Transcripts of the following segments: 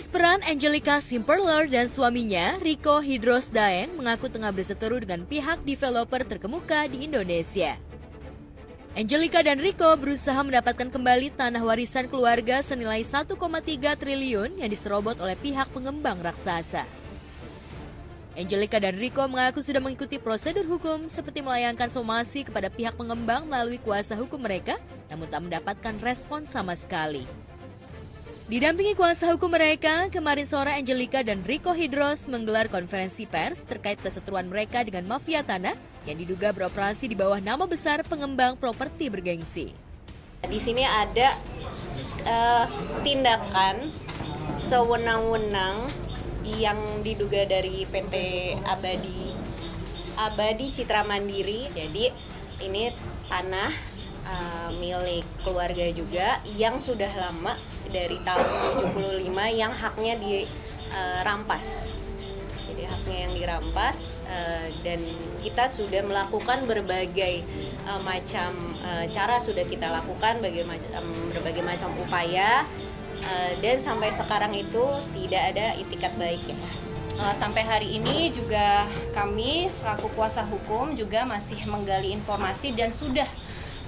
Artis peran Angelica Simperler dan suaminya, Rico Hidros Daeng, mengaku tengah berseteru dengan pihak developer terkemuka di Indonesia. Angelica dan Rico berusaha mendapatkan kembali tanah warisan keluarga senilai 1,3 triliun yang diserobot oleh pihak pengembang raksasa. Angelica dan Rico mengaku sudah mengikuti prosedur hukum seperti melayangkan somasi kepada pihak pengembang melalui kuasa hukum mereka, namun tak mendapatkan respon sama sekali. Didampingi kuasa hukum mereka, kemarin sore Angelica dan Rico Hidros menggelar konferensi pers terkait perseteruan mereka dengan mafia tanah yang diduga beroperasi di bawah nama besar pengembang properti bergengsi. Di sini ada tindakan sewenang-wenang yang diduga dari PT Abadi Citra Mandiri. Jadi ini tanah milik keluarga juga yang sudah lama dari tahun 75 yang haknya dirampas. Jadi haknya yang dirampas dan kita sudah melakukan berbagai macam cara sudah kita lakukan berbagai macam upaya dan sampai sekarang itu tidak ada itikat baik ya. Sampai hari ini juga kami selaku kuasa hukum juga masih menggali informasi dan sudah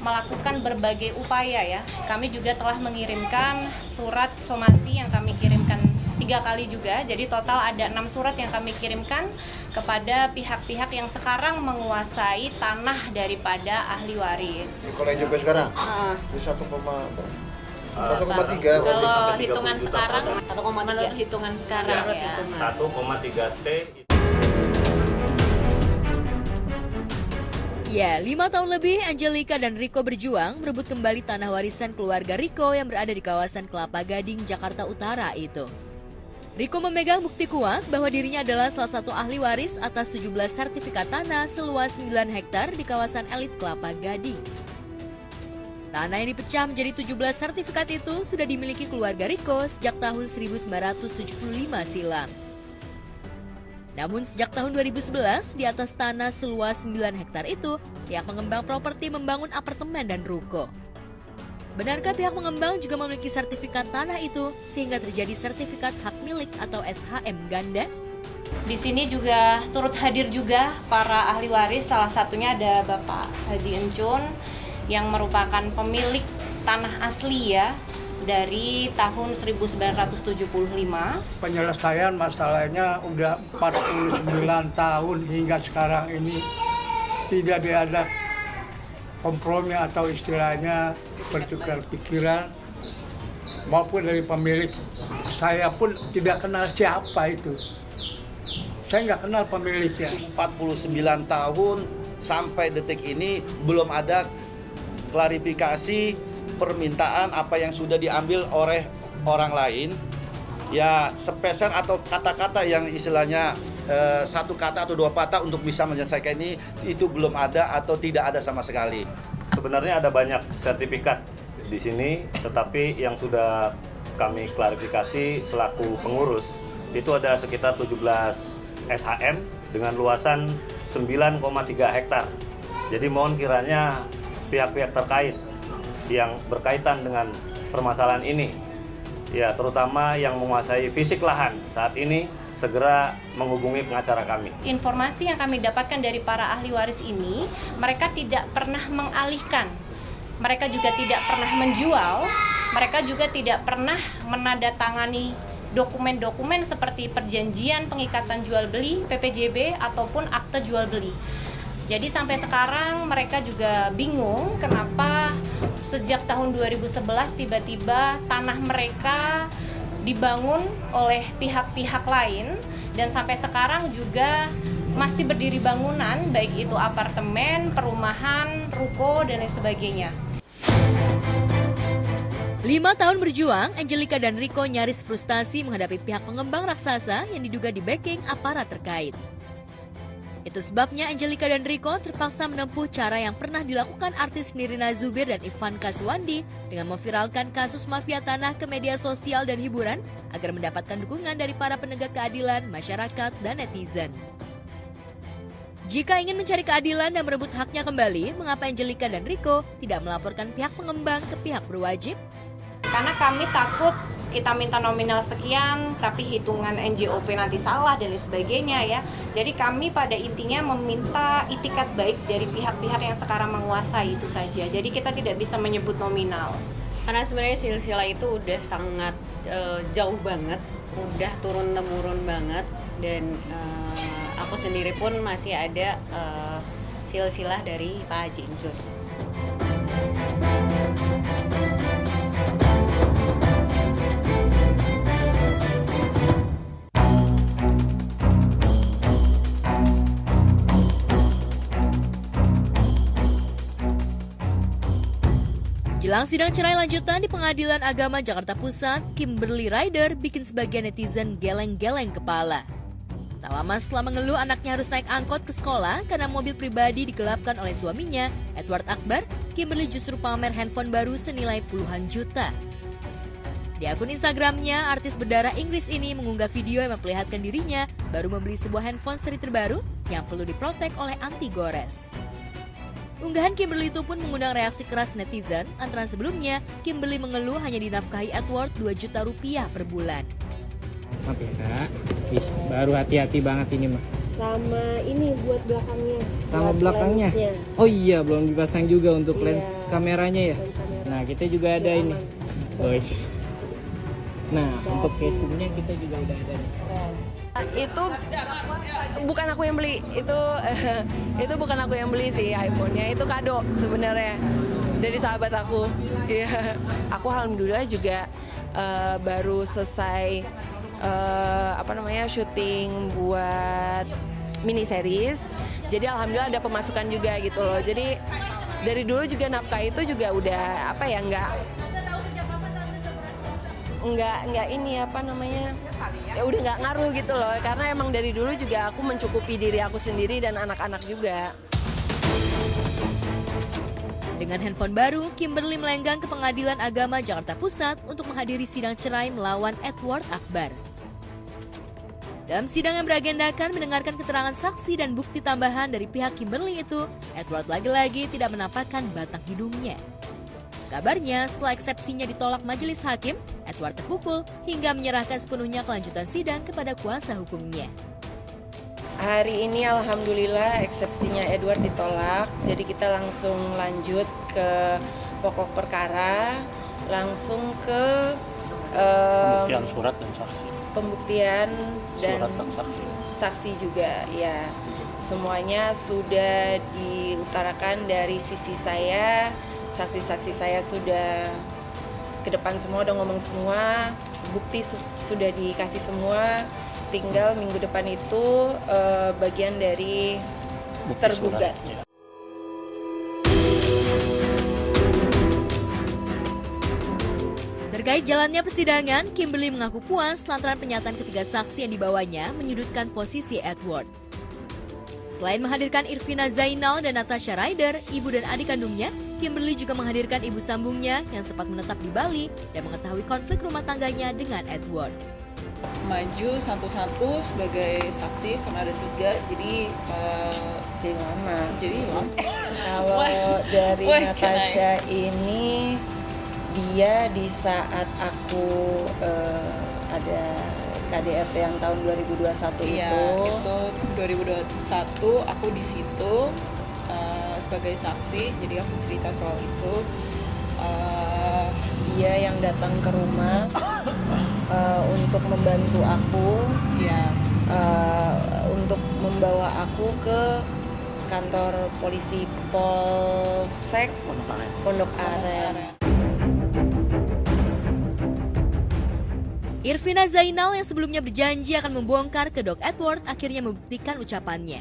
melakukan berbagai upaya ya. Kami juga telah mengirimkan surat somasi yang kami kirimkan 3 kali juga. Jadi total ada 6 surat yang kami kirimkan kepada pihak-pihak yang sekarang menguasai tanah daripada ahli waris. Kalau juga sekarang? Di 1,3. Kalau hitungan sekarang 1,3. Menurut hitungan sekarang ya. 1,3 T. Ya, 5 tahun lebih Angelica dan Rico berjuang merebut kembali tanah warisan keluarga Rico yang berada di kawasan Kelapa Gading, Jakarta Utara itu. Rico memegang bukti kuat bahwa dirinya adalah salah satu ahli waris atas 17 sertifikat tanah seluas 9 hektar di kawasan elit Kelapa Gading. Tanah yang dipecah menjadi 17 sertifikat itu sudah dimiliki keluarga Rico sejak tahun 1975 silam. Namun sejak tahun 2011, di atas tanah seluas 9 hektar itu, pihak pengembang properti membangun apartemen dan ruko. Benarkah pihak pengembang juga memiliki sertifikat tanah itu, sehingga terjadi sertifikat hak milik atau SHM ganda? Di sini juga turut hadir juga para ahli waris, salah satunya ada Bapak Haji Encun yang merupakan pemilik tanah asli ya, dari tahun 1975. Penyelesaian masalahnya udah 49 tahun hingga sekarang ini tidak ada kompromi atau istilahnya bertukar pikiran maupun dari pemilik. Saya pun tidak kenal siapa itu. Saya nggak kenal pemiliknya. 49 tahun sampai detik ini belum ada klarifikasi permintaan apa yang sudah diambil oleh orang lain, ya sepeser atau kata-kata yang istilahnya satu kata atau 2 kata untuk bisa menyelesaikan ini, itu belum ada atau tidak ada sama sekali. Sebenarnya ada banyak sertifikat di sini, tetapi yang sudah kami klarifikasi selaku pengurus itu ada sekitar 17 SHM dengan luasan 9,3 hektar. Jadi mohon kiranya pihak-pihak terkait yang berkaitan dengan permasalahan ini, ya terutama yang menguasai fisik lahan saat ini, segera menghubungi pengacara kami. Informasi yang kami dapatkan dari para ahli waris ini, mereka tidak pernah mengalihkan, mereka juga tidak pernah menjual, mereka juga tidak pernah menandatangani dokumen-dokumen seperti perjanjian pengikatan jual beli, PPJB, ataupun akte jual beli. Jadi sampai sekarang mereka juga bingung kenapa sejak tahun 2011 tiba-tiba tanah mereka dibangun oleh pihak-pihak lain dan sampai sekarang juga masih berdiri bangunan, baik itu apartemen, perumahan, ruko, dan lain sebagainya. 5 tahun berjuang, Angelica dan Rico nyaris frustasi menghadapi pihak pengembang raksasa yang diduga di-backing aparat terkait. Itu sebabnya Angelica dan Rico terpaksa menempuh cara yang pernah dilakukan artis Nirina Zubir dan Ivanka Suwandi dengan memviralkan kasus mafia tanah ke media sosial dan hiburan agar mendapatkan dukungan dari para penegak keadilan, masyarakat, dan netizen. Jika ingin mencari keadilan dan merebut haknya kembali, mengapa Angelica dan Rico tidak melaporkan pihak pengembang ke pihak berwajib? Karena kami takut kita minta nominal sekian tapi hitungan NJOP nanti salah dan lain sebagainya ya. Jadi kami pada intinya meminta itikat baik dari pihak-pihak yang sekarang menguasai itu saja. Jadi kita tidak bisa menyebut nominal. Karena sebenarnya silsilah itu udah sangat jauh banget, udah turun-temurun banget, dan aku sendiri pun masih ada silsilah dari Pak Haji Injur. Jelang sidang cerai lanjutan di Pengadilan Agama Jakarta Pusat, Kimberly Rider bikin sebagian netizen geleng-geleng kepala. Tak lama setelah mengeluh anaknya harus naik angkot ke sekolah karena mobil pribadi digelapkan oleh suaminya, Edward Akbar, Kimberly justru pamer handphone baru senilai puluhan juta. Di akun Instagramnya, artis berdarah Inggris ini mengunggah video yang memperlihatkan dirinya baru membeli sebuah handphone seri terbaru yang perlu diprotek oleh anti gores. Unggahan Kimberly itu pun mengundang reaksi keras netizen, antara sebelumnya Kimberly mengeluh hanya dinafkahi Edward 2 juta rupiah per bulan. Maaf ya kak, baru hati-hati banget ini mah. Sama ini buat belakangnya. Sama buat belakangnya? lensnya. Oh iya, belum dipasang juga untuk Iya, lens kameranya ya? lens kamera. Nah kita juga ada Biar ini. aman. Oh, nah untuk casingnya kita juga udah ada nih. Itu bukan aku yang beli, itu bukan aku yang beli sih iPhone-nya, itu kado sebenarnya dari sahabat aku. Iya, aku alhamdulillah juga baru selesai syuting buat mini series. Jadi alhamdulillah ada pemasukan juga gitu loh. Jadi dari dulu juga nafkah itu juga udah udah nggak ngaruh gitu loh, karena emang dari dulu juga aku mencukupi diri aku sendiri dan anak-anak juga. Dengan handphone baru, Kimberly melenggang ke Pengadilan Agama Jakarta Pusat untuk menghadiri sidang cerai melawan Edward Akbar. Dalam sidang yang beragendakan mendengarkan keterangan saksi dan bukti tambahan dari pihak Kimberly itu, Edward lagi-lagi tidak menampakkan batang hidungnya. Kabarnya, setelah eksepsinya ditolak majelis hakim, Edward terpukul hingga menyerahkan sepenuhnya kelanjutan sidang kepada kuasa hukumnya. Hari ini alhamdulillah eksepsinya Edward ditolak, jadi kita langsung lanjut ke pokok perkara, langsung ke Pembuktian surat dan saksi. pembuktian dan Surat dan saksi. saksi juga, ya. Semuanya sudah diutarakan dari sisi saya, saksi-saksi saya sudah ke depan semua, udah ngomong semua, bukti sudah dikasih semua, tinggal minggu depan itu bagian dari Bukti tergugat. surat, ya. Terkait jalannya persidangan, Kimberly mengaku puas lantaran pernyataan ketiga saksi yang dibawanya menyudutkan posisi Edward. Selain menghadirkan Irvina Zainal dan Natasha Rider, ibu dan adik kandungnya, Kimberly juga menghadirkan ibu sambungnya yang sempat menetap di Bali dan mengetahui konflik rumah tangganya dengan Edward. Maju satu-satu sebagai saksi karena ada 3, jadi Jadi lama. Kalau Wah, dari wah, Natasha ini, dia di saat aku ada KDRT yang tahun 2021 iya, itu 2021 aku di situ sebagai saksi, jadi aku cerita soal itu. dia yang datang ke rumah untuk membantu aku, Ya, untuk membawa aku ke kantor polisi Polsek Pondok Aren. Irvina Zainal yang sebelumnya berjanji akan membongkar kedok Edward akhirnya membuktikan ucapannya.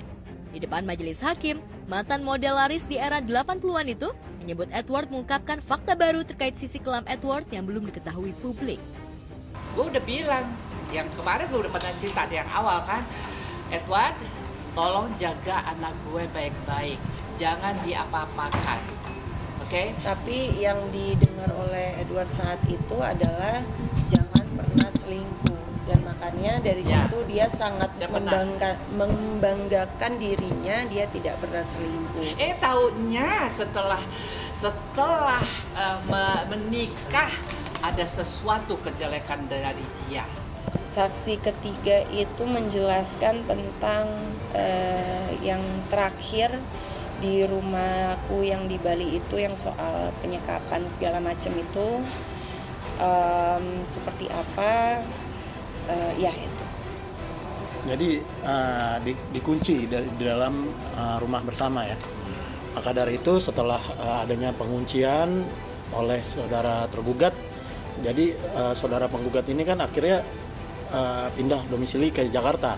Di depan majelis hakim, mantan model laris di era 80-an itu menyebut Edward mengungkapkan fakta baru terkait sisi kelam Edward yang belum diketahui publik. Gue udah bilang, yang kemarin gue udah pernah cerita di yang awal kan, Edward, tolong jaga anak gue baik-baik, jangan diapa-apakan, oke? Tapi yang didengar oleh Edward saat itu adalah jangan pernah selingkuh, dan makanya dari Ya. situ dia sangat Dia pernah. membanggakan dirinya, dia tidak pernah selingkuh. Taunya setelah menikah ada sesuatu kejelekan dari dia. Saksi ketiga itu menjelaskan tentang yang terakhir di rumahku yang di Bali itu, yang soal penyekapan segala macam itu seperti apa, ya itu. Jadi dikunci di dalam rumah bersama ya. Maka dari itu setelah adanya penguncian oleh saudara tergugat, jadi saudara penggugat ini kan akhirnya pindah domisili ke Jakarta.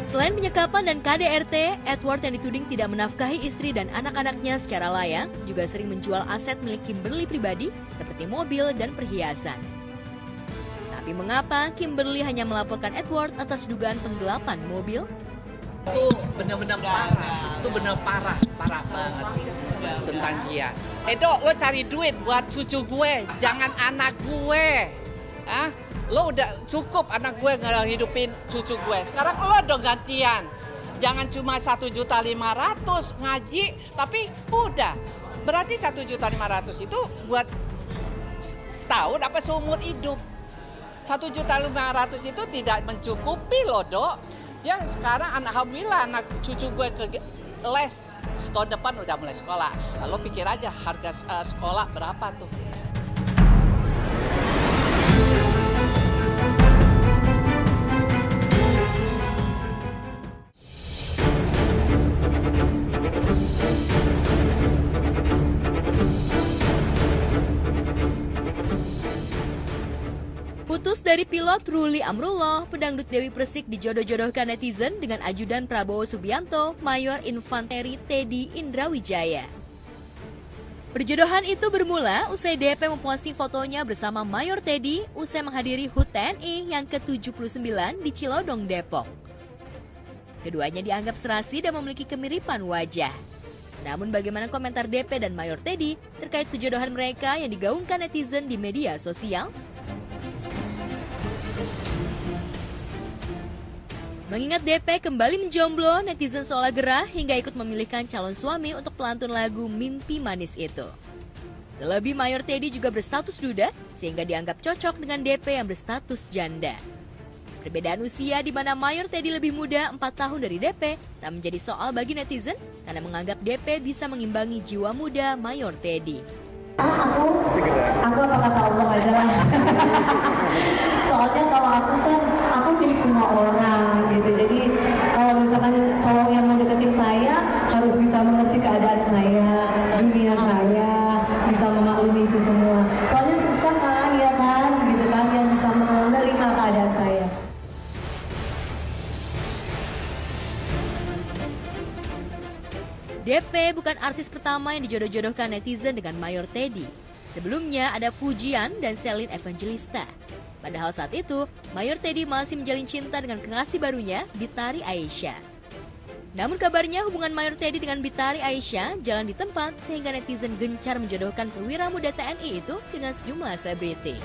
Selain penyekapan dan KDRT, Edward yang dituding tidak menafkahi istri dan anak-anaknya secara layak, juga sering menjual aset milik Kimberly pribadi seperti mobil dan perhiasan. Tapi mengapa Kimberly hanya melaporkan Edward atas dugaan penggelapan mobil? Itu benar-benar parah. Itu benar parah banget tentang dia. Dok, lo cari duit buat cucu gue, jangan anak gue. Lo udah cukup anak gue ngehidupin cucu gue. Sekarang lo dong gantian. Jangan cuma 1.500.000 ngaji, tapi udah. Berarti 1.500.000 itu buat setahun apa seumur hidup. 1.500.000 itu tidak mencukupi loh, Dok. Ya sekarang alhamdulillah anak cucu gue ke les. Tahun depan udah mulai sekolah. Lalu pikir aja harga sekolah berapa tuh. Putus dari pilot Ruli Amrullah, pedangdut Dewi Persik dijodoh-jodohkan netizen dengan ajudan Prabowo Subianto, Mayor Infanteri Teddy Indrawijaya. Perjodohan itu bermula usai DP memposting fotonya bersama Mayor Teddy usai menghadiri HUT TNI yang ke-79 di Cilodong, Depok. Keduanya dianggap serasi dan memiliki kemiripan wajah. Namun bagaimana komentar DP dan Mayor Teddy terkait perjodohan mereka yang digaungkan netizen di media sosial? Mengingat DP kembali menjomblo, netizen seolah gerah hingga ikut memilihkan calon suami untuk pelantun lagu Mimpi Manis itu. Terlebih Mayor Teddy juga berstatus duda, sehingga dianggap cocok dengan DP yang berstatus janda. Perbedaan usia di mana Mayor Teddy lebih muda 4 tahun dari DP tak menjadi soal bagi netizen karena menganggap DP bisa mengimbangi jiwa muda Mayor Teddy. Aku apa kata Allah aja lah. Soalnya kalau aku milik semua orang gitu. Jadi kalau misalkan cowok yang mau deketin saya harus bisa mengerti keadaan saya, dunia saya, bisa memaklumi itu semua. Soalnya susah kan, ya kan, gitu kan, yang bisa menerima keadaan saya. DP bukan artis pertama yang dijodoh-jodohkan netizen dengan Mayor Teddy. Sebelumnya ada Fujian dan Celine Evangelista. Padahal saat itu, Mayor Teddy masih menjalin cinta dengan kekasih barunya, Bitari Aisyah. Namun kabarnya hubungan Mayor Teddy dengan Bitari Aisyah jalan di tempat sehingga netizen gencar menjodohkan perwira muda TNI itu dengan sejumlah selebriti.